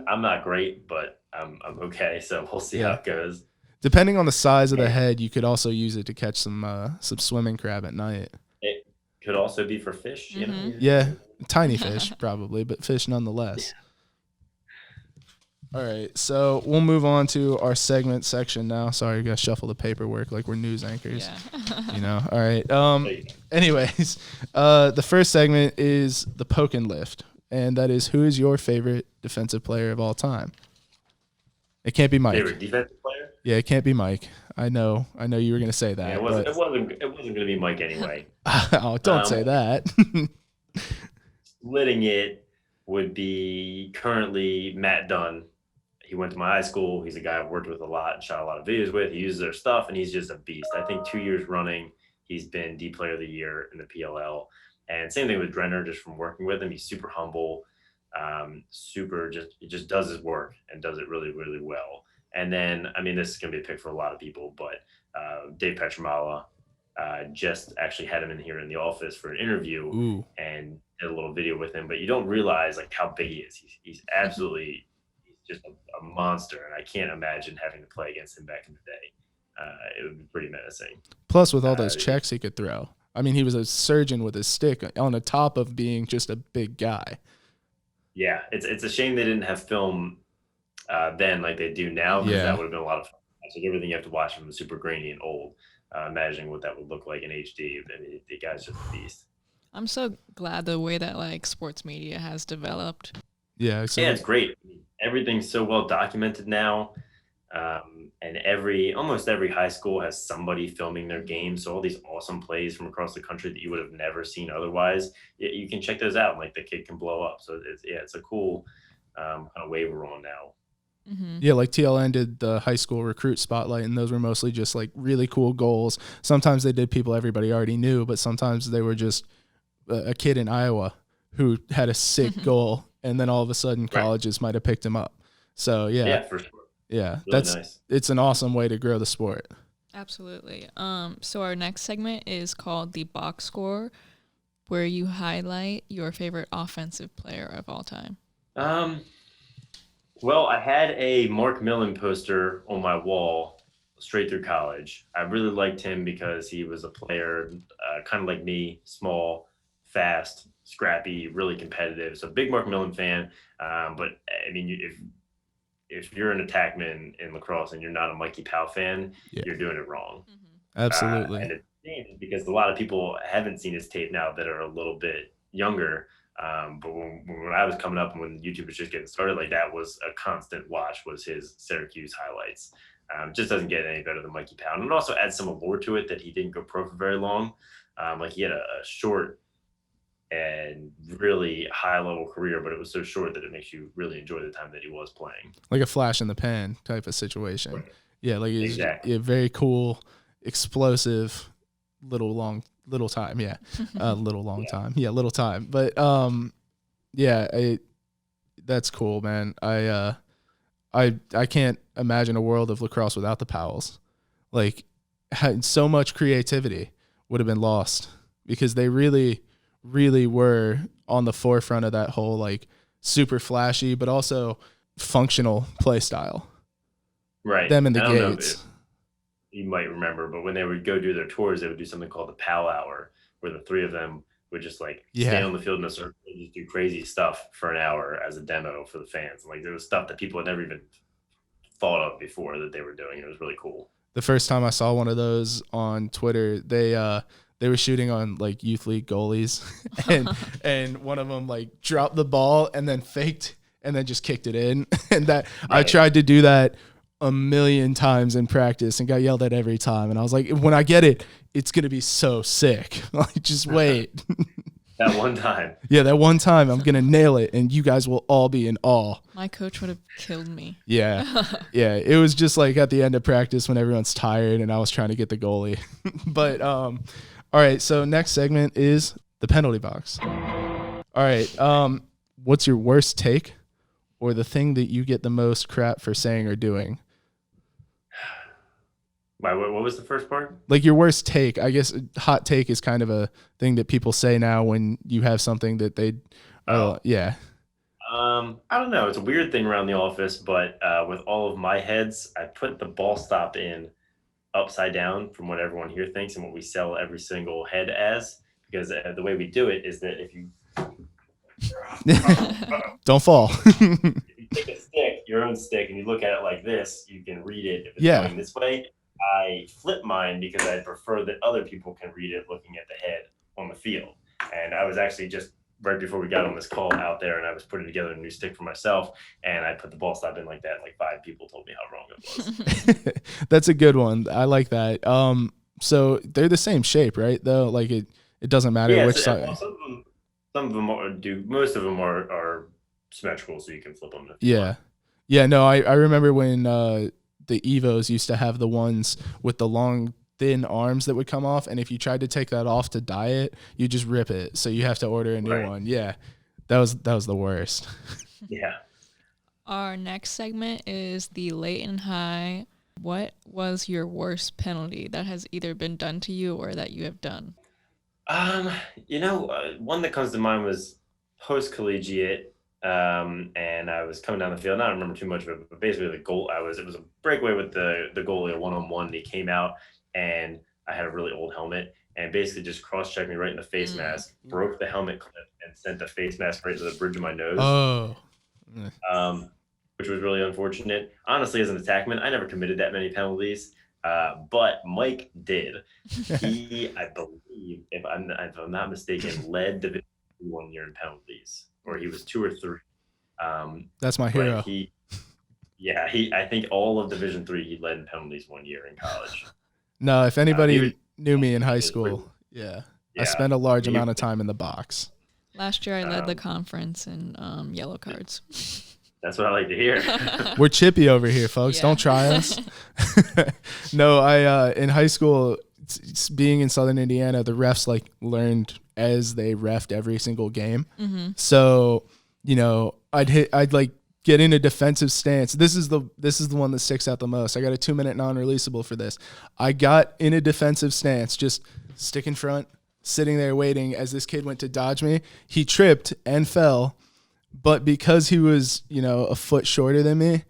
I'm not great, but I'm okay. So we'll see how it goes. depending on the size of the head, you could also use it to catch some swimming crab at night. It could also be for fish, you know. Mhm. Yeah, tiny fish probably, but fish nonetheless. All right, so we'll move on to our segment section now. Sorry, I gotta shuffle the paperwork like we're news anchors. Yeah. You know. All right. Anyways, the first segment is the poke and lift, and that is who is your favorite defensive player of all time? It can't be Mike. Favorite defensive player? Yeah, it can't be Mike. I know you were gonna say that. Yeah, it wasn't going to be Mike anyway. Oh, don't say that. Splitting it would be currently Matt Dunn. He went to my high school. He's a guy I've worked with a lot and shot a lot of videos with. He uses their stuff, and he's just a beast. I think 2 years running, he's been D Player of the Year in the PLL. And same thing with Drenner, just from working with him. He's super humble, he just does his work and does it really, really well. And then, I mean, this is going to be a pick for a lot of people, but Dave Petramala just actually had him in here in the office for an interview. Ooh. And did a little video with him. But you don't realize like how big he is. He's absolutely just a monster, and I can't imagine having to play against him back in the day. It would be pretty menacing. Plus, with all those checks he could throw. I mean, he was a surgeon with his stick on the top of being just a big guy. Yeah, it's a shame they didn't have film then like they do now, because that would have been a lot of fun. Like everything you have to watch from is super grainy and old. Imagining what that would look like in HD. I mean, the guy's just a beast. I'm so glad the way that like sports media has developed. Yeah, so it's great. I mean, everything's so well documented now, and almost every high school has somebody filming their games. So all these awesome plays from across the country that you would have never seen otherwise, you can check those out. And, like the kid can blow up. So it's a cool kind of wave we're on now. Mm-hmm. Yeah, like TLN did the high school recruit spotlight, and those were mostly just like really cool goals. Sometimes they did people everybody already knew, but sometimes they were just a kid in Iowa who had a sick goal, and then all of a sudden colleges might have picked him up. So yeah, for sure. Yeah, really nice. It's an awesome way to grow the sport. Absolutely. So our next segment is called the box score, where you highlight your favorite offensive player of all time. Well, I had a Mark Millen poster on my wall straight through college. I really liked him because he was a player kind of like me, small, fast, scrappy, really competitive. So big Mark Millen fan. But I mean, if you're an attackman in lacrosse and you're not a Mikey Powell fan, you're doing it wrong. Mm-hmm. Absolutely. And it's because a lot of people haven't seen his tape now that are a little bit younger. But when I was coming up and when YouTube was just getting started, like that was a constant watch was his Syracuse highlights. Just doesn't get any better than Mikey Pound. And it also adds some allure to it that he didn't go pro for very long. Like he had a short and really high level career, but it was so short that it makes you really enjoy the time that he was playing. Like a flash in the pan type of situation. Right. Yeah, like it's Exactly. very cool, explosive, little time. Yeah, little time. Yeah, little time. But yeah, that's cool, man. I can't imagine a world of lacrosse without the Powells. Like, so much creativity would have been lost because they really, really were on the forefront of that whole like super flashy but also functional play style. Right. Them in the I don't know gates. if you might remember, but when they would go do their tours, they would do something called the Pal Hour, where the three of them would just like stand on the field in a circle and just do crazy stuff for an hour as a demo for the fans. Like there was stuff that people had never even thought of before that they were doing. It was really cool. The first time I saw one of those on Twitter, they were shooting on like youth league goalies, and one of them like dropped the ball and then faked and then just kicked it in, and that Right. I tried to do that a million times in practice and got yelled at every time. And I was like, when I get it, it's gonna be so sick. Like, just wait. That one time. Yeah, that one time I'm gonna nail it, and you guys will all be in awe. My coach would have killed me. Yeah. Yeah. It was just like at the end of practice when everyone's tired and I was trying to get the goalie. But all right, so next segment is the penalty box. All right. What's your worst take or the thing that you get the most crap for saying or doing? What was the first part? Like your worst take. I guess hot take is kind of a thing that people say now when you have something that they yeah. I don't know. It's a weird thing around the office, but with all of my heads, I put the ball stop in upside down from what everyone here thinks and what we sell every single head as. Because the way we do it is that if you Don't fall. if you take a stick, your own stick, and you look at it like this, you can read it. If it's going this way, I flip mine because I prefer that other people can read it looking at the head on the field. And I was actually just right before we got on this call out there, and I was putting together a new stick for myself, and I put the ball stop in like that. Like 5 people told me how wrong it was. That's a good one. I like that. So they're the same shape, right? Though, like it doesn't matter which side. Some of them most of them are symmetrical, so you can flip them. Yeah. No, I remember when the Evos used to have the ones with the long, thin arms that would come off, and if you tried to take that off to dye it, you just rip it. So you have to order a new one. Yeah, that was the worst. Yeah. Our next segment is the late and high. What was your worst penalty that has either been done to you or that you have done? One that comes to mind was post-collegiate, and I was coming down the field. And I don't remember too much of it, but basically it was a breakaway with the goalie, a one-on-one, and he came out, and I had a really old helmet, and basically just cross-checked me right in the face mask, broke the helmet clip, and sent the face mask right to the bridge of my nose. Oh. Which was really unfortunate. Honestly, as an attackman, I never committed that many penalties. But Mike did. He, I believe, if I'm not mistaken, led Division 1 year in penalties, or he was 2 or 3. That's my hero. I think all of Division 3 he led in penalties 1 year in college. No, if anybody knew me in high school, I spent a large amount of time in the box. Last year I led the conference in yellow cards. That's what I like to hear. We're chippy over here, folks. Don't try us. No, I in high school, being in Southern Indiana, the refs like learned as they reffed every single game. Mm-hmm. So, I'd like get in a defensive stance. This is the one that sticks out the most. I got a 2-minute non-releasable for this. I got in a defensive stance, just stick in front, sitting there waiting as this kid went to dodge me. He tripped and fell. But because he was, a foot shorter than me,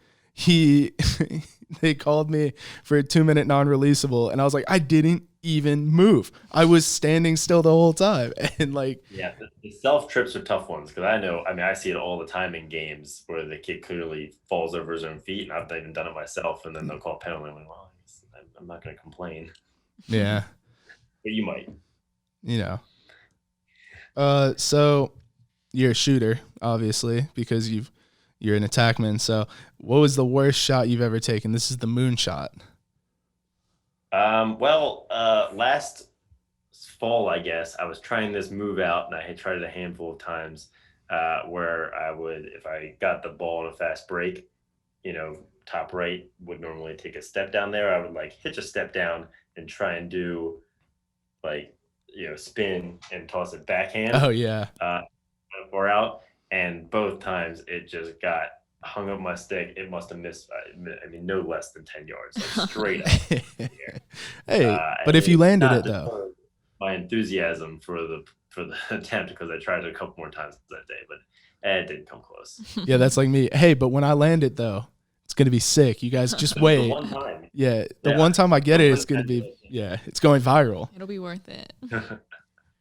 they called me for a 2-minute non-releasable, and I was like, I didn't even move. I was standing still the whole time, and like, the self trips are tough ones because I see it all the time in games where the kid clearly falls over his own feet, and I've even done it myself, and then they'll call a penalty. I'm like, well, I'm not going to complain. Yeah, but you might. So. you're a shooter, obviously, because you're an attackman. So what was the worst shot you've ever taken? This is the moon shot. Last fall, I guess, I was trying this move out, and I had tried it a handful of times where I would, if I got the ball in a fast break, top right would normally take a step down there. I would like hitch a step down and try and do like, spin and toss it backhand. Oh, yeah. Far out. And both times it just got hung up my stick. It must have missed, no less than 10 yards, like straight up. Hey, but if you landed it though. My enthusiasm for the attempt, because I tried it a couple more times that day, but it didn't come close. Yeah, that's like me. Hey, but when I land it though, it's gonna be sick. You guys just wait. The one time. Yeah, one time I get it, it's gonna be it's going viral. It'll be worth it.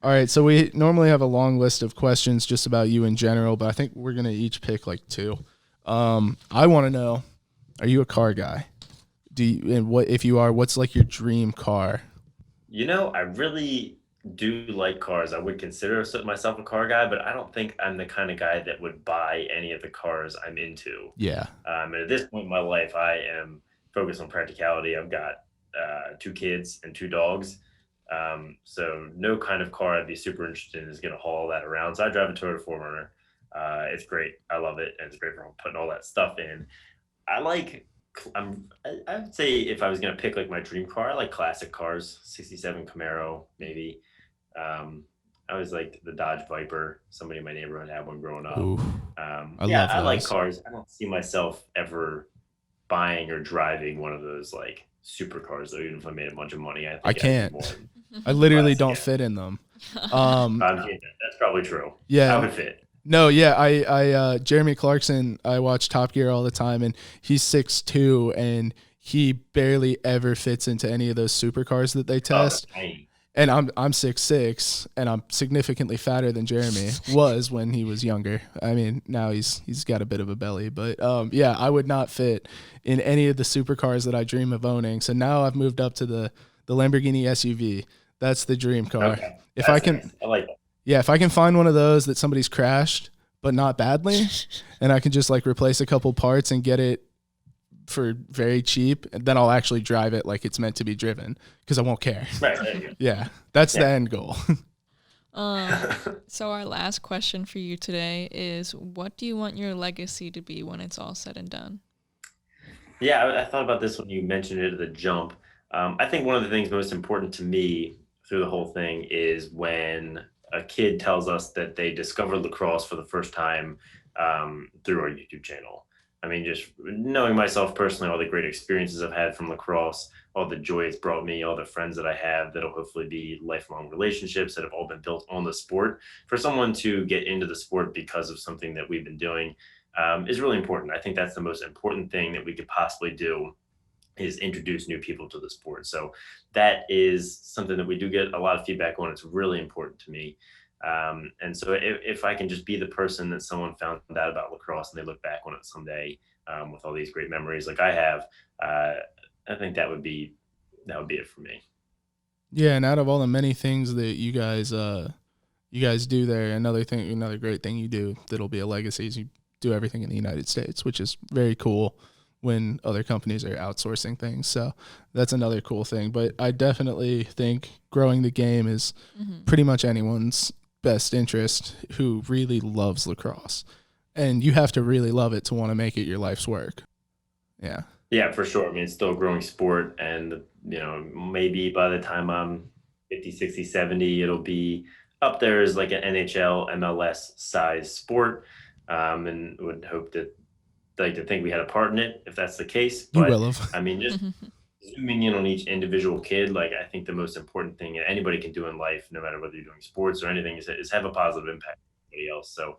All right, so we normally have a long list of questions just about you in general, but I think we're gonna each pick like 2. I want to know, are you a car guy? If you are, what's like your dream car? I really do like cars. I would consider myself a car guy, but I don't think I'm the kind of guy that would buy any of the cars I'm into. Yeah. And at this point in my life, I am focused on practicality. I've got 2 kids and 2 dogs. So no kind of car I'd be super interested in is going to haul that around. So I drive a Toyota 4Runner. It's great. I love it. And it's great for putting all that stuff in. I would say if I was going to pick like my dream car, I like classic cars, 67 Camaro, maybe. I always liked the Dodge Viper. Somebody in my neighborhood had one growing up. Ooh, I like cars. I don't see myself ever buying or driving one of those like supercars, though. Even if I made a bunch of money, I can't. I literally don't fit in them. That's probably true. Yeah, I would fit. No, yeah, I Jeremy Clarkson, I watch Top Gear all the time, and he's 6'2", and he barely ever fits into any of those supercars that they test. And I'm 6'6", and I'm significantly fatter than Jeremy was when he was younger. I mean, now he's got a bit of a belly, but I would not fit in any of the supercars that I dream of owning. So now I've moved up to the Lamborghini SUV. That's the dream car. Okay. If I can, nice. I like that. Yeah, if I can find one of those that somebody's crashed, but not badly, and I can just like replace a couple parts and get it for very cheap, then I'll actually drive it like it's meant to be driven because I won't care. Right, there you go. Yeah, that's the end goal. So our last question for you today is, what do you want your legacy to be when it's all said and done? Yeah, I thought about this when you mentioned it at the jump. I think one of the things most important to me through the whole thing is when a kid tells us that they discovered lacrosse for the first time through our YouTube channel. I mean, just knowing myself personally, all the great experiences I've had from lacrosse, all the joy it's brought me, all the friends that I have that'll hopefully be lifelong relationships that have all been built on the sport. For someone to get into the sport because of something that we've been doing is really important. I think that's the most important thing that we could possibly do, is introduce new people to the sport. So that is something that we do get a lot of feedback on. It's really important to me. And so if I can just be the person that someone found out about lacrosse and they look back on it someday with all these great memories like I have, I think that would be it for me. Yeah, and out of all the many things that you guys do there, another great thing you do that'll be a legacy is you do everything in the United States, which is very cool when other companies are outsourcing things. So that's another cool thing. But I definitely think growing the game is pretty much anyone's best interest who really loves lacrosse. And you have to really love it to want to make it your life's work. Yeah. Yeah, for sure. I mean, it's still a growing sport, and maybe by the time I'm 50, 60, 70, it'll be up there as like an NHL, MLS size sport. And would hope that, like, to think we had a part in it if that's the case. But you will have. I mean, just zooming in on each individual kid, like, I think the most important thing anybody can do in life, no matter whether you're doing sports or anything, is have a positive impact on somebody else. So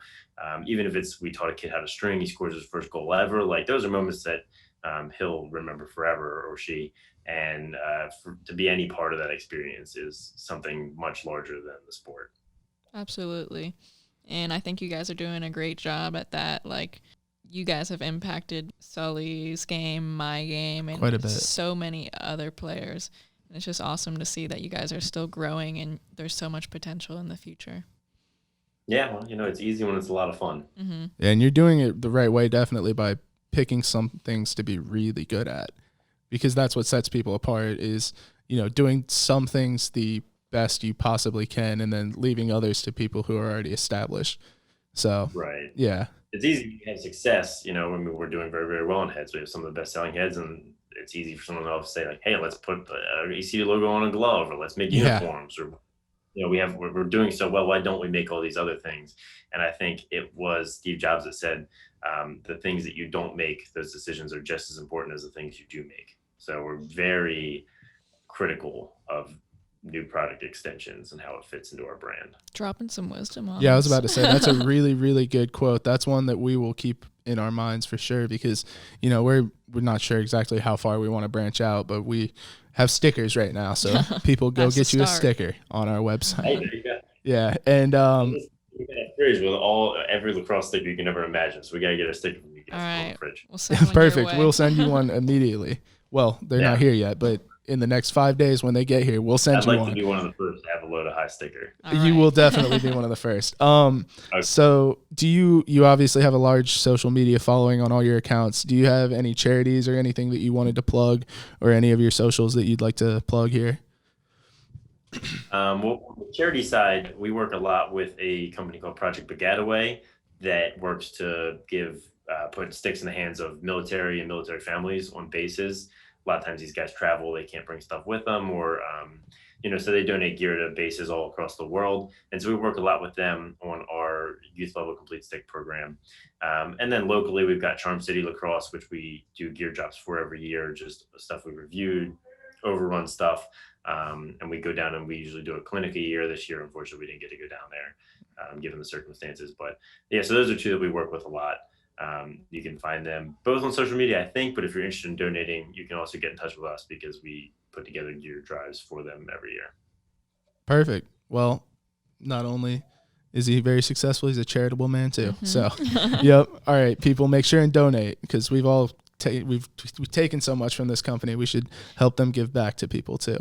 even if we taught a kid how to string, he scores his first goal ever, like, those are moments that he'll remember forever, or she. And to be any part of that experience is something much larger than the sport. Absolutely. And I think you guys are doing a great job at that. Like, you guys have impacted Sully's game, my game, and quite a bit. So many other players. And it's just awesome to see that you guys are still growing and there's so much potential in the future. Yeah, well, it's easy when it's a lot of fun. Mm-hmm. And you're doing it the right way, definitely, by picking some things to be really good at, because that's what sets people apart is, doing some things the best you possibly can and then leaving others to people who are already established. So, Right. yeah. It's easy to have success, when we're doing very, very well in heads. We have some of the best selling heads, and it's easy for someone else to say like, hey, let's put the ECD logo on a glove, or let's make Yeah. uniforms, or we're doing so well. Why don't we make all these other things? And I think it was Steve Jobs that said, the things that you don't make, those decisions are just as important as the things you do make. So we're very critical of new product extensions and how it fits into our brand. Dropping some wisdom on Yeah, I was us. about to say that's a really, really good quote. That's one that we will keep in our minds for sure, because we're not sure exactly how far we want to branch out, but we have stickers right now, so people go get you a sticker on our website. Hey, there you go. Yeah, and we got a fridge with every lacrosse sticker you can ever imagine, so we gotta get a sticker from you guys. All right. On the fridge. We'll send one perfect. your way. We'll send you one immediately. Well, they're not here yet, but in the next 5 days when they get here, we'll send you one. I'd like to be one of the first to have a Low to High sticker. You will definitely be one of the first. Okay. So do you obviously have a large social media following on all your accounts. Do you have any charities or anything that you wanted to plug, or any of your socials that you'd like to plug here? Well, on the charity side, we work a lot with a company called Project Begataway that works to put sticks in the hands of military and military families on bases. A lot of times these guys travel, they can't bring stuff with them, or so they donate gear to bases all across the world. And so we work a lot with them on our youth level complete stick program. And then locally, we've got Charm City Lacrosse, which we do gear drops for every year, just stuff we reviewed, overrun stuff. And we go down and we usually do a clinic a year. This year, unfortunately, we didn't get to go down there given the circumstances. But yeah, so those are two that we work with a lot. You can find them both on social media, I think, but if you're interested in donating, you can also get in touch with us because we put together gear drives for them every year. Perfect. Well, not only is he very successful, he's a charitable man too. Mm-hmm. So, yep. All right, people, make sure and donate, because we've taken so much from this company. We should help them give back to people too.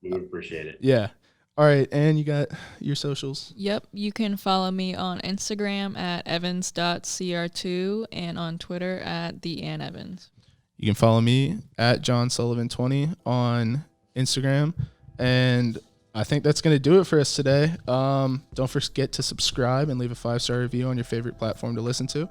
We would appreciate it. Yeah. All right, and you got your socials? Yep, you can follow me on Instagram at evans.cr2 and on Twitter at @theAnnEvans. You can follow me at JohnSullivan20 on Instagram, and I think that's going to do it for us today. Don't forget to subscribe and leave a 5-star review on your favorite platform to listen to.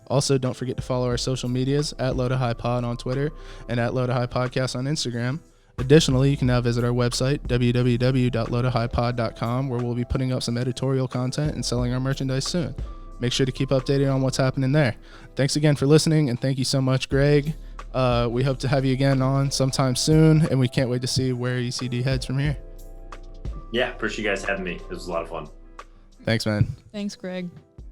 Also, don't forget to follow our social medias at Low to High Pod on Twitter and at Low to High Podcast on Instagram. Additionally, you can now visit our website, www.lowtohighpod.com, where we'll be putting up some editorial content and selling our merchandise soon. Make sure to keep updated on what's happening there. Thanks again for listening, and thank you so much, Greg. We hope to have you again on sometime soon, and we can't wait to see where ECD heads from here. Yeah, appreciate you guys having me. It was a lot of fun. Thanks, man. Thanks, Greg.